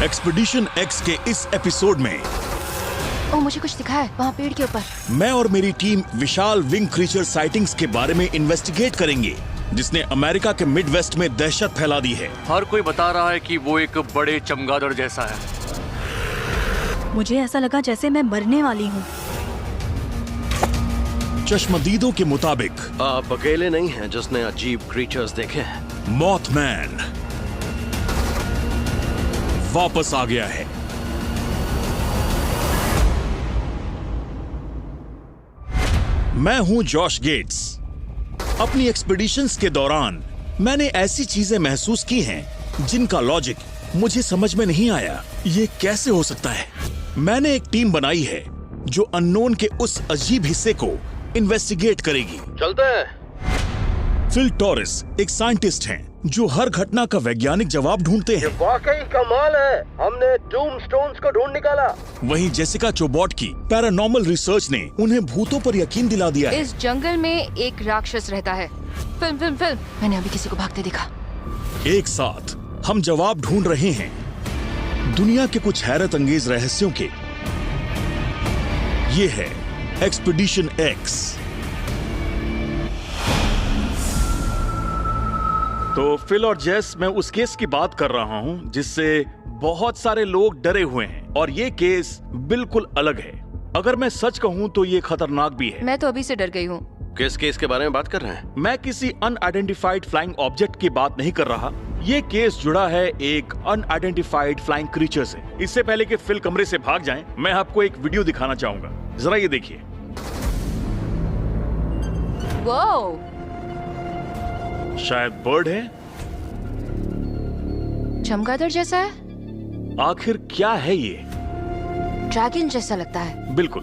Expedition x के इस episode में मुझे कुछ दिखा है वहाँ पेड़ के ऊपर। मैं और मेरी टीम विशाल विंग क्रीचर साइटिंग्स के बारे में इन्वेस्टिगेट करेंगे, जिसने अमेरिका के मिड वेस्ट में दहशत फैला दी है। हर कोई बता रहा है कि वो एक बड़े चमगादड़ जैसा है। मुझे ऐसा लगा जैसे मैं मरने वाली हूँ। चश्मदीदों के मुताबिक आप अकेले नहीं हैं जिसने अजीब क्रीचर्स देखे हैं। मॉथमैन वापस आ गया है। मैं हूं जॉश गेट्स। अपनी एक्सपीडिशंस के दौरान मैंने ऐसी चीजें महसूस की हैं जिनका लॉजिक मुझे समझ में नहीं आया। ये कैसे हो सकता है? मैंने एक टीम बनाई है जो अननोन के उस अजीब हिस्से को इन्वेस्टिगेट करेगी। चलते हैं। फिल टॉरिस एक साइंटिस्ट हैं जो हर घटना का वैज्ञानिक जवाब ढूंढते हैं। वाकई कमाल है, हमने टूम्बस्टोन्स को ढूंढ निकाला। वहीं जेसिका चोबॉट की पैरानॉर्मल रिसर्च ने उन्हें भूतों पर यकीन दिला दिया है। इस जंगल में एक राक्षस रहता है। फिल्म मैंने अभी किसी को भागते देखा। एक साथ हम जवाब ढूंढ रहे हैं दुनिया के कुछ हैरत अंगेज रहस्यों के। ये है एक्सपीडिशन एक्स। तो फिल और जेस, मैं उस केस की बात कर रहा हूं जिससे बहुत सारे लोग डरे हुए हैं, और ये केस बिल्कुल अलग है। अगर मैं सच कहूं तो ये खतरनाक भी है। मैं तो अभी से डर गई हूँ। किस केस के बारे में बात कर रहे हैं? मैं किसी अनआइडेंटिफाइड फ्लाइंग ऑब्जेक्ट की बात नहीं कर रहा। ये केस जुड़ा है एक अनआइडेंटिफाइड फ्लाइंग क्रीचर से। इससे पहले कि फिल कमरे से भाग जाएं, मैं आपको एक वीडियो दिखाना चाहूंगा। जरा ये देखिए। वाओ, शायद बर्ड है। चमगादड़ जैसा है। आखिर क्या है ये? ड्रैगन जैसा लगता है। बिल्कुल।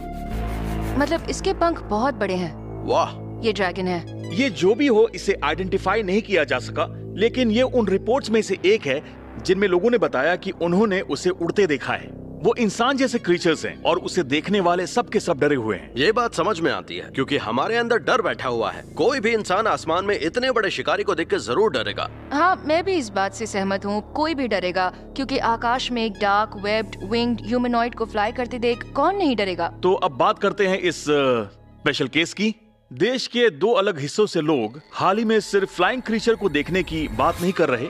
मतलब इसके पंख बहुत बड़े हैं। वाह, ये ड्रैगन है। ये जो भी हो, इसे आइडेंटिफाई नहीं किया जा सका, लेकिन ये उन रिपोर्ट्स में से एक है जिनमें लोगों ने बताया कि उन्होंने उसे उड़ते देखा है। वो इंसान जैसे क्रीचर्स हैं और उसे देखने वाले सब के सब डरे हुए हैं। ये बात समझ में आती है क्योंकि हमारे अंदर डर बैठा हुआ है। कोई भी इंसान आसमान में इतने बड़े शिकारी को देख के जरूर डरेगा। हाँ, मैं भी इस बात से सहमत हूँ। कोई भी डरेगा क्योंकि आकाश में एक डार्क वेब्ड विंग्ड ह्यूमनॉइड को फ्लाई करते देख कौन नहीं डरेगा। तो अब बात करते हैं इस स्पेशल केस की। देश के दो अलग हिस्सों से लोग हाल ही में सिर्फ फ्लाइंग क्रीचर को देखने की बात नहीं कर रहे,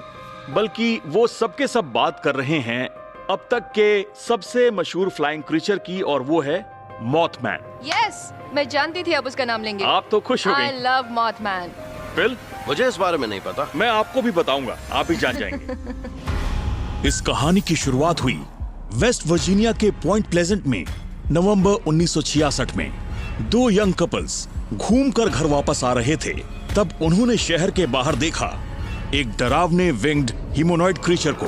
बल्कि वो सबके सब बात कर रहे हैं अब तक के सबसे मशहूर फ्लाइंग क्रीचर की, और वो है मॉथमैन। यस, मैं जानती थी अब उसका नाम लेंगे। आप तो खुश हो आई गई। लव मॉथमैन। फिल, मुझे इस बारे में नहीं पता। मैं आपको भी बताऊंगा, आप भी जान जाएंगे। इस कहानी की शुरुआत हुई वेस्ट वर्जीनिया के पॉइंट प्लेजेंट में नवंबर 1966 में। दो यंग कपल्स घूमकर घर वापस आ रहे थे, तब उन्होंने शहर के बाहर देखा एक डरावने विंग्ड ह्यूमनॉइड क्रीचर को।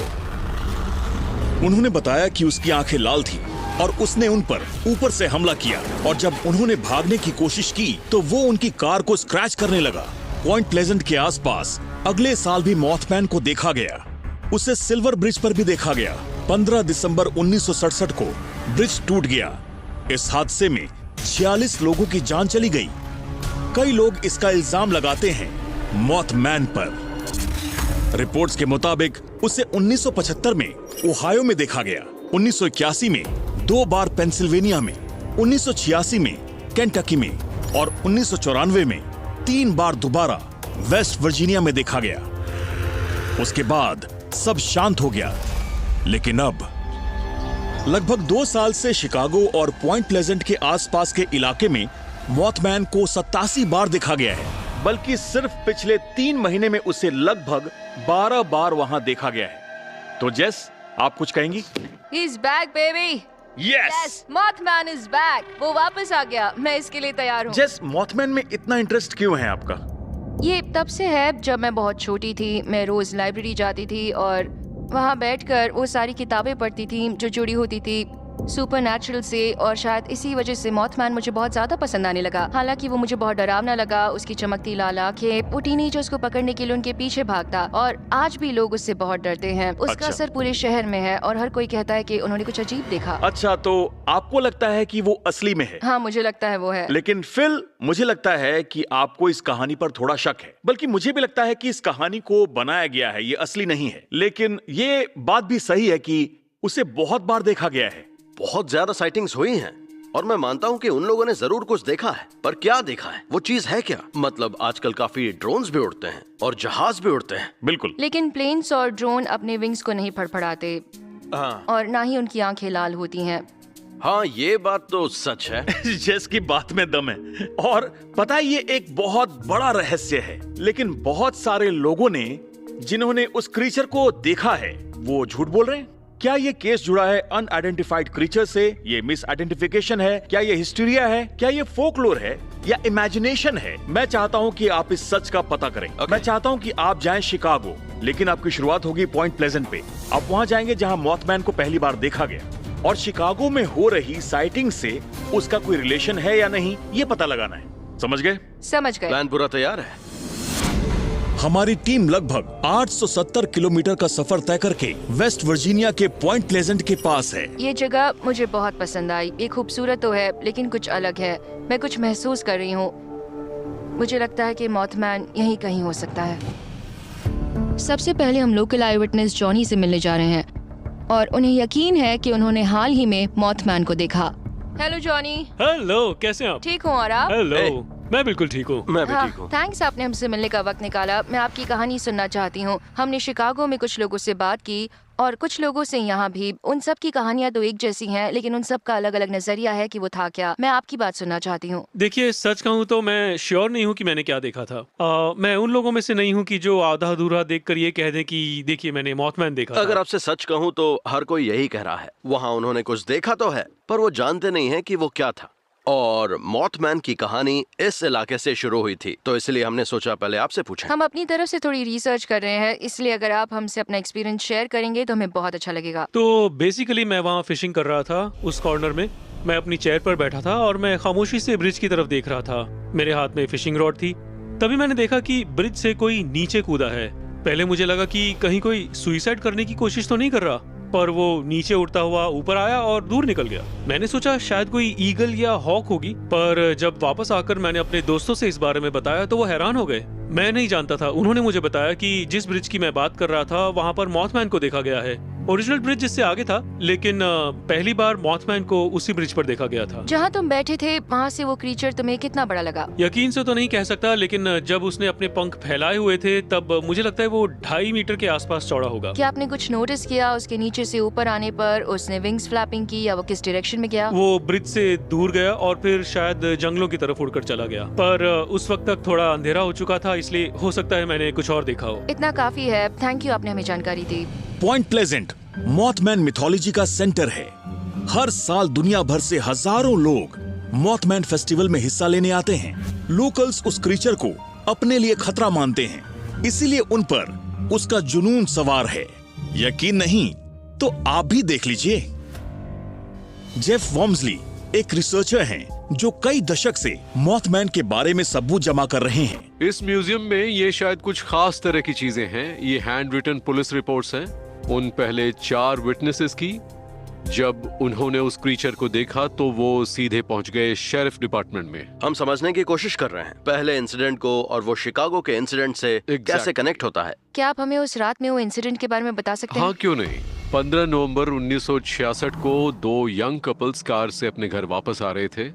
उन्होंने बताया कि उसकी आंखें लाल थी और उसने उन पर ऊपर से हमला किया, और जब उन्होंने भागने की कोशिश की तो वो उनकी कार को स्क्रैच करने लगा। पॉइंट प्लेजेंट के आसपास अगले साल भी मॉथमैन को देखा गया। उसे सिल्वर ब्रिज पर भी देखा गया। 15 दिसंबर 1967 को ब्रिज टूट गया। इस हादसे में 46 लोगों की जान चली गई। कई लोग इसका इल्जाम लगाते हैं मॉथमैन पर। रिपोर्ट्स के मुताबिक उसे 1975 में ओहायो में देखा गया, 1981 में 2 बार पेंसिल्वेनिया में, 1986 में केंटकी में, और 1994 में 3 बार दोबारा वेस्ट वर्जीनिया में देखा गया। उसके बाद सब शांत हो गया, लेकिन अब लगभग 2 साल से शिकागो और पॉइंट प्लेजेंट के आसपास के इलाके में मॉथमैन को 87 बार देखा गया है, बल्कि सिर्फ पिछले 3 महीने में उसे लगभग 12 बार वहां देखा गया है। तो जेस, आप कुछ कहेंगी? He's back, baby. Yes! Mothman is back. वो वापस आ गया। मैं इसके लिए तैयार हूँ। जेस, मॉथमैन में इतना इंटरेस्ट क्यों है आपका? ये तब से है जब मैं बहुत छोटी थी। मैं रोज लाइब्रेरी जाती थी और वहाँ बैठकर वो सारी किताबें पढ़ती थी जो जुड़ी होती थी सुपरनैचुरल से, और शायद इसी वजह से मॉथमैन मुझे बहुत ज्यादा पसंद आने लगा। हालांकि वो मुझे बहुत डरावना लगा। उसकी चमकती लाल आंखें, वो टीनेजर्स को पकड़ने के लिए उनके पीछे भागता, और आज भी लोग उससे बहुत डरते हैं। उसका अच्छा। असर पूरे शहर में है और हर कोई कहता है कि उन्होंने कुछ अजीब देखा। अच्छा, तो आपको लगता है कि वो असली में है? हाँ, मुझे लगता है वो है। लेकिन फिल, मुझे लगता है कि आपको इस कहानी पर थोड़ा शक है। बल्कि मुझे भी लगता है कि इस कहानी को बनाया गया है, ये असली नहीं है। लेकिन ये बात भी सही है कि उसे बहुत बार देखा गया है। बहुत ज्यादा साइटिंग्स हुई हैं और मैं मानता हूँ कि उन लोगों ने जरूर कुछ देखा है, पर क्या देखा है, वो चीज है क्या? मतलब आजकल काफी ड्रोन्स भी उड़ते हैं और जहाज भी उड़ते हैं। बिल्कुल। लेकिन प्लेन्स और ड्रोन अपने विंग्स को नहीं फड़फड़ाते हाँ और ना ही उनकी आंखें लाल होती हैं। हाँ, ये बात तो सच है। जेस की बात में दम है। और पता है, ये एक बहुत बड़ा रहस्य है, लेकिन बहुत सारे लोगों ने जिन्होंने उस क्रीचर को देखा है वो झूठ बोल रहे हैं। क्या ये केस जुड़ा है अनआइडेंटिफाइड क्रीचर से? ये मिस आइडेंटिफिकेशन है? क्या ये हिस्टीरिया है? क्या ये फोकलोर है या इमेजिनेशन है? मैं चाहता हूँ कि आप इस सच का पता करें। मैं चाहता हूँ कि आप जाएं शिकागो, लेकिन आपकी शुरुआत होगी पॉइंट प्लेजेंट पे। आप वहाँ जाएंगे जहाँ मॉथमैन को पहली बार देखा गया, और शिकागो में हो रही साइटिंग से उसका कोई रिलेशन है या नहीं, ये पता लगाना है। समझ गए? समझ गए। प्लान पूरा तैयार है। हमारी टीम लगभग 870 किलोमीटर का सफर तय करके वेस्ट वर्जीनिया के पॉइंट प्लेजेंट के पास है। ये जगह मुझे बहुत पसंद आई। ये खूबसूरत तो है, लेकिन कुछ अलग है। मैं कुछ महसूस कर रही हूँ। मुझे लगता है कि मॉथमैन यहीं कहीं हो सकता है। सबसे पहले हम लोकल आई विटनेस जॉनी से मिलने जा रहे हैं और उन्हें यकीन है कि उन्होंने हाल ही में मॉथमैन को देखा। Hello Johnny. हेलो, कैसे हैं आप? ठीक हूँ, और आप? हेलो, मैं बिल्कुल ठीक हूँ। मैं भी ठीक हूँ। थैंक्स, आपने हमसे मिलने का वक्त निकाला। मैं आपकी कहानी सुनना चाहती हूँ। हमने शिकागो में कुछ लोगों से बात की और कुछ लोगों से यहाँ भी। उन सब की कहानियाँ तो एक जैसी हैं, लेकिन उन सब का अलग अलग नजरिया है कि वो था क्या। मैं आपकी बात सुनना चाहती हूँ। देखिए, सच कहूँ तो मैं श्योर नहीं हूँ कि मैंने क्या देखा था। मैं उन लोगों में से नहीं हूँ कि जो आधा अधूरा देखकर ये कह दें कि देखिए मैंने मॉथमैन देखा अगर था। आपसे सच कहूँ तो हर कोई यही कह रहा है। वहाँ उन्होंने कुछ देखा तो है, पर वो जानते नहीं है कि वो क्या था। और मॉथमैन की कहानी इस इलाके से शुरू हुई थी, तो इसलिए हमने सोचा पहले आपसे पूछें। हम अपनी तरफ से थोड़ी रिसर्च कर रहे हैं, इसलिए अगर आप हमसे अपना एक्सपीरियंस शेयर करेंगे तो हमें बहुत अच्छा लगेगा। तो बेसिकली मैं वहाँ फिशिंग कर रहा था उस कॉर्नर में। मैं अपनी चेयर पर बैठा था और मैं खामोशी से ब्रिज की तरफ देख रहा था। मेरे हाथ में फिशिंग रॉड थी। तभी मैंने देखा कि ब्रिज से कोई नीचे कूदा है। पहले मुझे लगा कि कहीं कोई सुइसाइड करने की कोशिश तो नहीं कर रहा, पर वो नीचे उड़ता हुआ ऊपर आया और दूर निकल गया। मैंने सोचा शायद कोई ईगल या हॉक होगी, पर जब वापस आकर मैंने अपने दोस्तों से इस बारे में बताया तो वो हैरान हो गए। मैं नहीं जानता था। उन्होंने मुझे बताया कि जिस ब्रिज की मैं बात कर रहा था वहाँ पर मॉथमैन को देखा गया है। ओरिजिनल ब्रिज जिससे आगे था, लेकिन पहली बार मॉथमैन को उसी ब्रिज पर देखा गया था। जहाँ तुम बैठे थे वहाँ से वो क्रीचर तुम्हें कितना बड़ा लगा? यकीन से तो नहीं कह सकता, लेकिन जब उसने अपने पंख फैलाए हुए थे तब मुझे लगता है वो 2.5 मीटर के आसपास चौड़ा होगा। क्या आपने कुछ नोटिस किया उसके नीचे से ऊपर आने पर? उसने विंग्स फ्लैपिंग की या वो किस डायरेक्शन में गया? वो ब्रिज से दूर गया और फिर शायद जंगलों की तरफ उड़कर चला गया, पर उस वक्त तक थोड़ा अंधेरा हो चुका था, इसलिए हो सकता है मैंने कुछ और देखा हो। इतना काफी है। थैंक यू, आपने हमें जानकारी दी। पॉइंट प्लेजेंट मॉथमैन मिथोलॉजी का सेंटर है। हर साल दुनिया भर से हजारों लोग मॉथमैन फेस्टिवल में हिस्सा लेने आते हैं। लोकल्स उस क्रीचर को अपने लिए खतरा मानते हैं, इसीलिए उन पर उसका जुनून सवार है। यकीन नहीं तो आप भी देख लीजिए। जेफ वॉम्सली एक रिसर्चर हैं जो कई दशक से मॉथमैन के बारे में सबूत जमा कर रहे हैं। इस म्यूजियम में ये शायद कुछ खास तरह की चीजें हैं। ये हैंड रिटन पुलिस रिपोर्ट्स हैं उन पहले 4 विटनेसेस की। जब उन्होंने उस क्रीचर को देखा तो वो सीधे पहुंच गए शेरिफ डिपार्टमेंट में। हम समझने की कोशिश कर रहे हैं पहले इंसिडेंट को और वो शिकागो के इंसिडेंट से कैसे कनेक्ट होता है। क्या आप हमें उस रात में वो इंसिडेंट के बारे में बता सकते हैं? हाँ, क्यों नहीं। 15 नवंबर 1966 को 2 यंग कपल्स कार से अपने घर वापस आ रहे थे।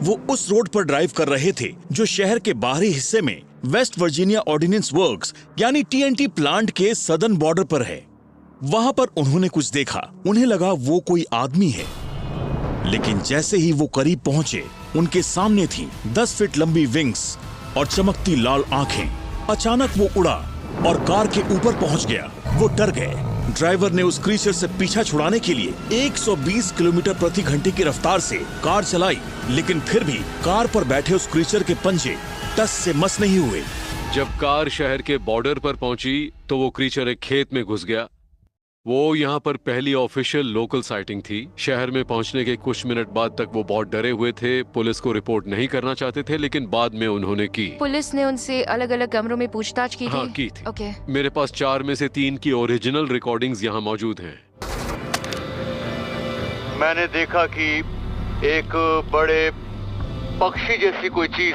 वो उस रोड पर ड्राइव कर रहे थे जो शहर के बाहरी हिस्से में वेस्ट वर्जीनिया ऑर्डिनेंस वर्क्स यानी TNT प्लांट के सदर्न बॉर्डर पर है। वहां पर उन्होंने कुछ देखा। उन्हें लगा वो कोई आदमी है, लेकिन जैसे ही वो करीब पहुंचे उनके सामने थी 10 फीट लंबी विंग्स और चमकती लाल आंखें। अचानक वो उड़ा और कार के ऊपर पहुंच गया। वो डर गए। ड्राइवर ने उस क्रीचर से पीछा छुड़ाने के लिए 120 किलोमीटर प्रति घंटे की रफ्तार से कार चलाई, लेकिन फिर भी कार पर बैठे उस क्रीचर के पंजे टस से मस नहीं हुए। जब कार शहर के बॉर्डर पर पहुंची तो वो क्रीचर एक खेत में घुस गया। वो यहाँ पर पहली ऑफिशियल लोकल साइटिंग थी। शहर में पहुंचने के कुछ मिनट बाद तक वो बहुत डरे हुए थे। पुलिस को रिपोर्ट नहीं करना चाहते थे, लेकिन बाद में उन्होंने की। पुलिस ने उनसे अलग अलग कमरों में पूछताछ की थी? हाँ, की थी। ओके। मेरे पास 4 में से 3 की ओरिजिनल रिकॉर्डिंग्स यहाँ मौजूद हैं। मैंने देखा कि एक बड़े पक्षी जैसी कोई चीज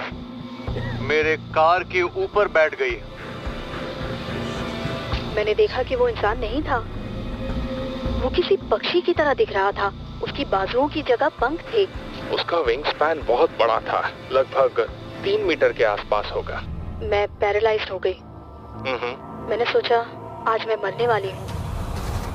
मेरे कार के ऊपर बैठ गई। मैंने देखा कि वो इंसान नहीं था। वो किसी पक्षी की तरह दिख रहा था। उसकी बाजुओं की जगह पंख थे। उसका विंग स्पैन बहुत बड़ा था, लगभग 3 मीटर के आसपास होगा। मैं पैरालाइज्ड हो गई। मैंने सोचा आज मैं मरने वाली हूँ।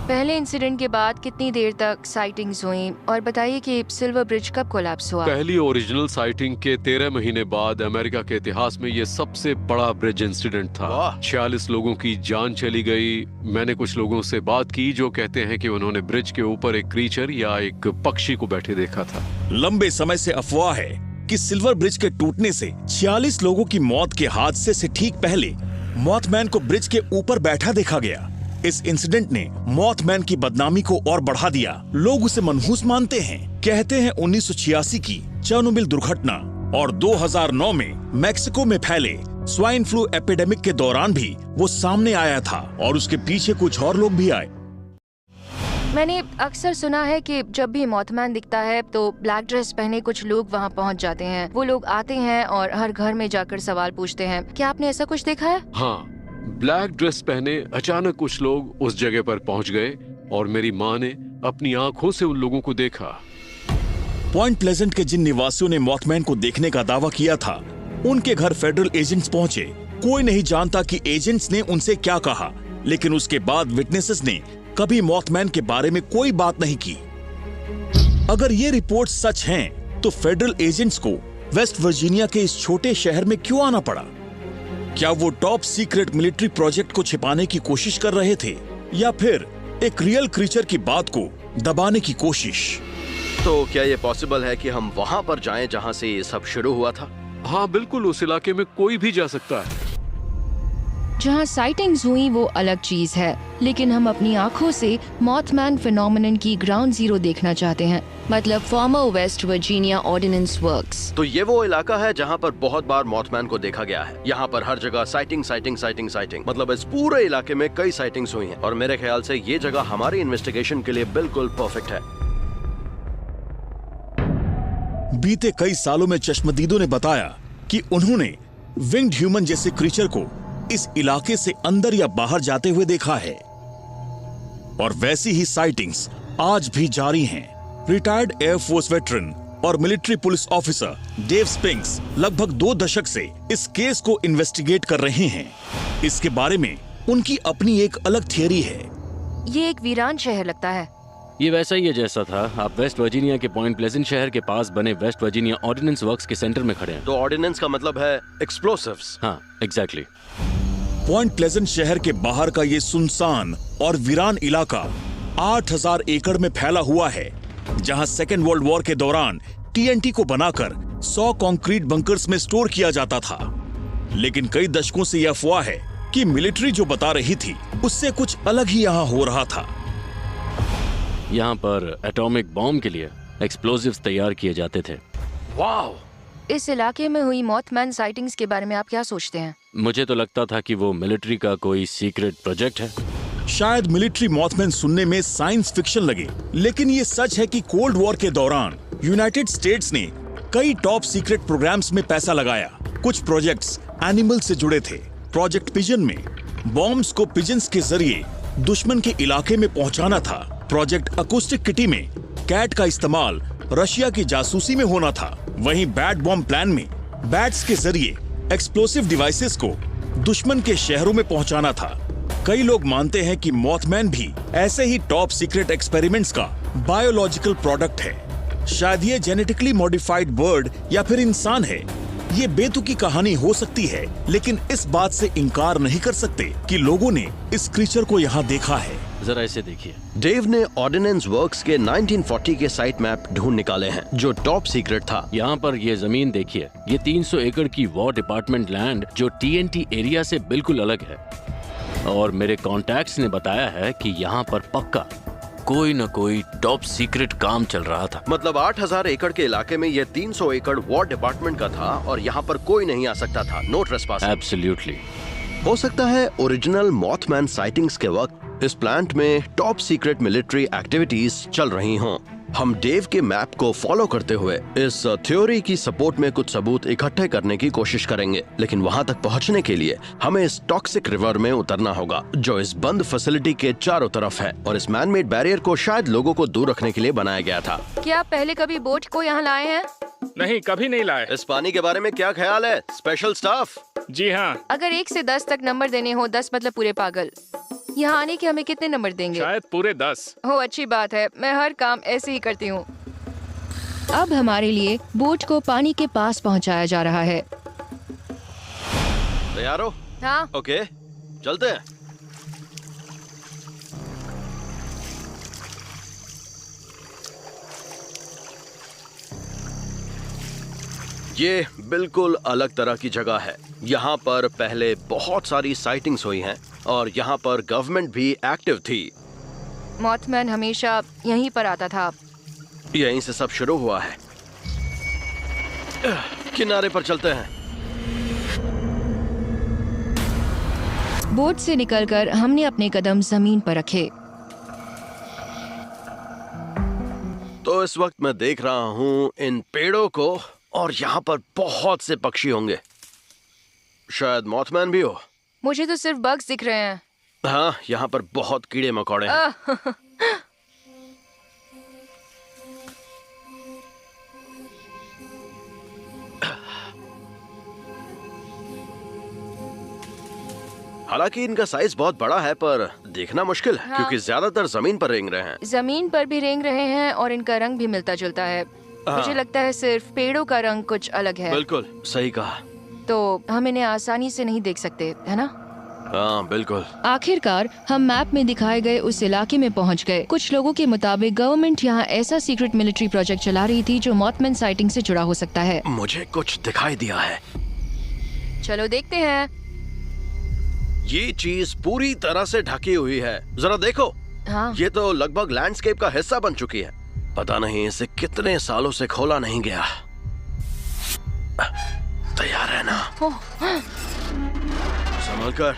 पहले इंसिडेंट के बाद कितनी देर तक साइटिंग्स हुई और बताइए कि सिल्वर ब्रिज कब कोलैप्स हुआ? पहली ओरिजिनल साइटिंग के 13 महीने बाद अमेरिका के इतिहास में ये सबसे बड़ा ब्रिज इंसिडेंट था। 46 लोगों की जान चली गई। मैंने कुछ लोगों से बात की जो कहते हैं कि उन्होंने ब्रिज के ऊपर एक क्रीचर या एक पक्षी को बैठे देखा था। लंबे समय से अफवाह है कि सिल्वर ब्रिज के टूटने से 46 लोगों की मौत के हादसे से ठीक पहले मॉथमैन को ब्रिज के ऊपर बैठा देखा गया। इस इंसिडेंट ने मॉथमैन की बदनामी को और बढ़ा दिया। लोग उसे मनहूस मानते हैं। कहते हैं 1986 की चेरनोबिल दुर्घटना और 2009 में मैक्सिको में फैले स्वाइन फ्लू एपिडेमिक के दौरान भी वो सामने आया था और उसके पीछे कुछ और लोग भी आए। मैंने अक्सर सुना है कि जब भी मॉथमैन दिखता है तो ब्लैक ड्रेस पहने कुछ लोग वहाँ पहुँच जाते हैं। वो लोग आते हैं और हर घर में जाकर सवाल पूछते हैं। क्या आपने ऐसा कुछ देखा है? हाँ, ब्लैक ड्रेस पहने अचानक कुछ लोग उस जगह पर पहुंच गए और मेरी माँ ने अपनी आंखों से उन लोगों को देखा। पॉइंट प्लेजेंट के जिन निवासियों ने मॉथमैन को देखने का दावा किया था, उनके घर फेडरल एजेंट्स पहुंचे। कोई नहीं जानता कि एजेंट्स ने उनसे क्या कहा, लेकिन उसके बाद विटनेसेस ने कभी मॉथमैन के बारे में कोई बात नहीं की। अगर ये रिपोर्ट सच हैं, तो फेडरल एजेंट्स को वेस्ट वर्जीनिया के इस छोटे शहर में क्यों आना पड़ा? क्या वो टॉप सीक्रेट मिलिट्री प्रोजेक्ट को छिपाने की कोशिश कर रहे थे या फिर एक रियल क्रीचर की बात को दबाने की कोशिश? तो क्या ये पॉसिबल है कि हम वहाँ पर जाएं जहाँ से ये सब शुरू हुआ था? हाँ बिल्कुल, उस इलाके में कोई भी जा सकता है। जहाँ साइटिंग्स हुई वो अलग चीज है, लेकिन हम अपनी आंखों से मॉथमैन फिनोमेनन की ग्राउंड जीरो देखना चाहते हैं, मतलब former West Virginia Ordnance Works. तो ये वो इलाका है जहाँ पर बहुत बार मॉथमैन को देखा गया है। यहाँ पर हर जगह साइटिंग साइटिंग साइटिंग साइटिंग, मतलब इस पूरे इलाके में कई साइटिंग्स हुई हैं और मेरे ख्याल से ये जगह हमारी इन्वेस्टिगेशन के लिए बिल्कुल परफेक्ट है। बीते कई सालों में चश्मदीदों ने बताया कि उन्होंने विंग्ड ह्यूमन जैसे क्रीचर को इस इलाके से अंदर या बाहर जाते हुए देखा है और वैसी ही साइटिंग्स आज भी जारी हैं। रिटायर्ड एयरफोर्स वेटरन और military police officer Dave Spinks लगभग 2 दशक से इस केस को इन्वेस्टिगेट कर रहे हैं। इसके बारे में उनकी अपनी एक अलग थियरी है। ये एक वीरान शहर लगता है। ये वैसा ही है जैसा था। आप वेस्ट वर्जीनिया के पॉइंट प्लेजेंट शहर के पास बने वेस्ट वर्जीनिया ऑर्डिनेंस वर्क्स के सेंटर में खड़े हैं। तो ऑर्डिनेंस का मतलब है एक्सप्लोसिव्स। हाँ, एग्जैक्टली। पॉइंट प्लेजेंट शहर के बाहर का ये सुनसान और वीरान इलाका 8000 एकड़ में फैला हुआ है, जहां सेकेंड वर्ल्ड वॉर के दौरान टीएनटी को बनाकर 100 कंक्रीट बंकर्स में स्टोर किया जाता था। लेकिन कई दशकों से यह अफवाह है कि मिलिट्री जो बता रही थी उससे कुछ अलग ही यहाँ हो रहा था। यहाँ पर एटॉमिक बॉम्ब के लिए एक्सप्लोजिव्स तैयार किए जाते थे। वाओ! इस इलाके में हुई मॉथमैन साइटिंग्स के बारे में आप क्या सोचते हैं? मुझे तो लगता था कि वो मिलिट्री का कोई सीक्रेट प्रोजेक्ट है। शायद मिलिट्री मॉथमैन सुनने में साइंस फिक्शन लगे, लेकिन ये सच है कि कोल्ड वॉर के दौरान यूनाइटेड स्टेट्स ने कई टॉप सीक्रेट प्रोग्राम्स में पैसा लगाया। कुछ प्रोजेक्ट्स एनिमल से जुड़े थे। प्रोजेक्ट पिजन में बॉम्ब्स को पिजन्स के जरिए दुश्मन के इलाके में पहुंचाना था। प्रोजेक्ट अकूस्टिक किटी में कैट का इस्तेमाल रशिया की जासूसी में होना था। वहीं बैट बॉम्ब प्लान में बैट्स के जरिए एक्सप्लोसिव डिवाइसेस को दुश्मन के शहरों में पहुंचाना था। कई लोग मानते हैं कि मॉथमैन भी ऐसे ही टॉप सीक्रेट एक्सपेरिमेंट्स का बायोलॉजिकल प्रोडक्ट है। शायद ये जेनेटिकली मॉडिफाइड बर्ड या फिर इंसान है। ये बेतुकी कहानी हो सकती है, लेकिन इस बात से इनकार नहीं कर सकते कि लोगों ने इस क्रीचर को यहाँ देखा है। जरा इसे देखिए। डेव ने ऑर्डिनेंस वर्क्स के 1940 के साइट मैप ढूंढ निकाले हैं जो टॉप सीक्रेट था। यहाँ पर ये जमीन देखिए। ये 300 एकड़ की वॉर डिपार्टमेंट लैंड जो TNT एरिया से बिल्कुल अलग है। और मेरे कॉन्टैक्ट्स ने बताया है कि यहाँ पर पक्का कोई न कोई टॉप सीक्रेट काम चल रहा था। मतलब 8000 एकड़ के इलाके में ये 300 एकड़ वॉर डिपार्टमेंट का था और यहाँ पर कोई नहीं आ सकता था। No trespassing. एब्सोल्युटली। हो सकता है ओरिजिनल मॉथमैन साइटिंग्स के वक्त इस प्लांट में टॉप सीक्रेट मिलिट्री एक्टिविटीज चल रही हों। हम डेव के मैप को फॉलो करते हुए इस थ्योरी की सपोर्ट में कुछ सबूत इकट्ठे करने की कोशिश करेंगे, लेकिन वहाँ तक पहुँचने के लिए हमें इस टॉक्सिक रिवर में उतरना होगा जो इस बंद फैसिलिटी के चारों तरफ है, और इस मैनमेड बैरियर को शायद लोगों को दूर रखने के लिए बनाया गया था। क्या आप पहले कभी बोट को यहाँ लाए हैं? नहीं, कभी नहीं लाए। इस पानी के बारे में क्या ख्याल है स्पेशल स्टाफ? जी हाँ, अगर 1 से 10 तक नंबर देने हो, 10 मतलब पूरे पागल, यहाँ आने के हमें कितने नंबर देंगे? शायद पूरे 10। हो, अच्छी बात है, मैं हर काम ऐसे ही करती हूँ। अब हमारे लिए बोट को पानी के पास पहुँचाया जा रहा है। तैयार हो? हाँ। ओके, चलते हैं। ये बिल्कुल अलग तरह की जगह है। यहाँ पर पहले बहुत सारी साइटिंग्स हुई हैं और यहाँ पर गवर्नमेंट भी एक्टिव थी। मॉथमैन हमेशा यहीं पर आता था। यहीं से सब शुरू हुआ है। किनारे पर चलते हैं। बोट से निकलकर हमने अपने कदम जमीन पर रखे। तो इस वक्त मैं देख रहा हूँ इन पेड़ों को, और यहाँ पर बहुत से पक्षी होंगे, शायद मॉथमैन भी हो। मुझे तो सिर्फ बग्स दिख रहे हैं। हाँ, यहाँ पर बहुत कीड़े मकोड़े हैं। हालांकि इनका साइज बहुत बड़ा है, पर देखना मुश्किल है। हाँ। क्योंकि ज्यादातर जमीन पर रेंग रहे हैं। जमीन पर भी रेंग रहे हैं और इनका रंग भी मिलता जुलता है। मुझे लगता है सिर्फ पेड़ों का रंग कुछ अलग है। बिल्कुल सही कहा। तो हम इन्हें आसानी से नहीं देख सकते, है ना? हाँ बिल्कुल। आखिरकार हम मैप में दिखाए गए उस इलाके में पहुंच गए। कुछ लोगों के मुताबिक गवर्नमेंट यहाँ ऐसा सीक्रेट मिलिट्री प्रोजेक्ट चला रही थी जो मॉथमैन साइटिंग से जुड़ा हो सकता है। मुझे कुछ दिखाई दिया है। चलो देखते हैं। ये चीज पूरी तरह से ढकी हुई है, जरा देखो। हाँ। ये तो लगभग लैंडस्केप का हिस्सा बन चुकी है। पता नहीं इसे कितने सालों से खोला नहीं गया। तैयार है ना? संभल कर।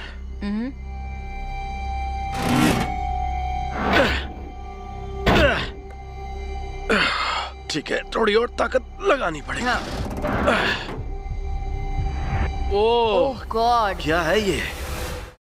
ठीक है, थोड़ी और ताकत लगानी पड़ेगी। हाँ। ओह गॉड, क्या है ये?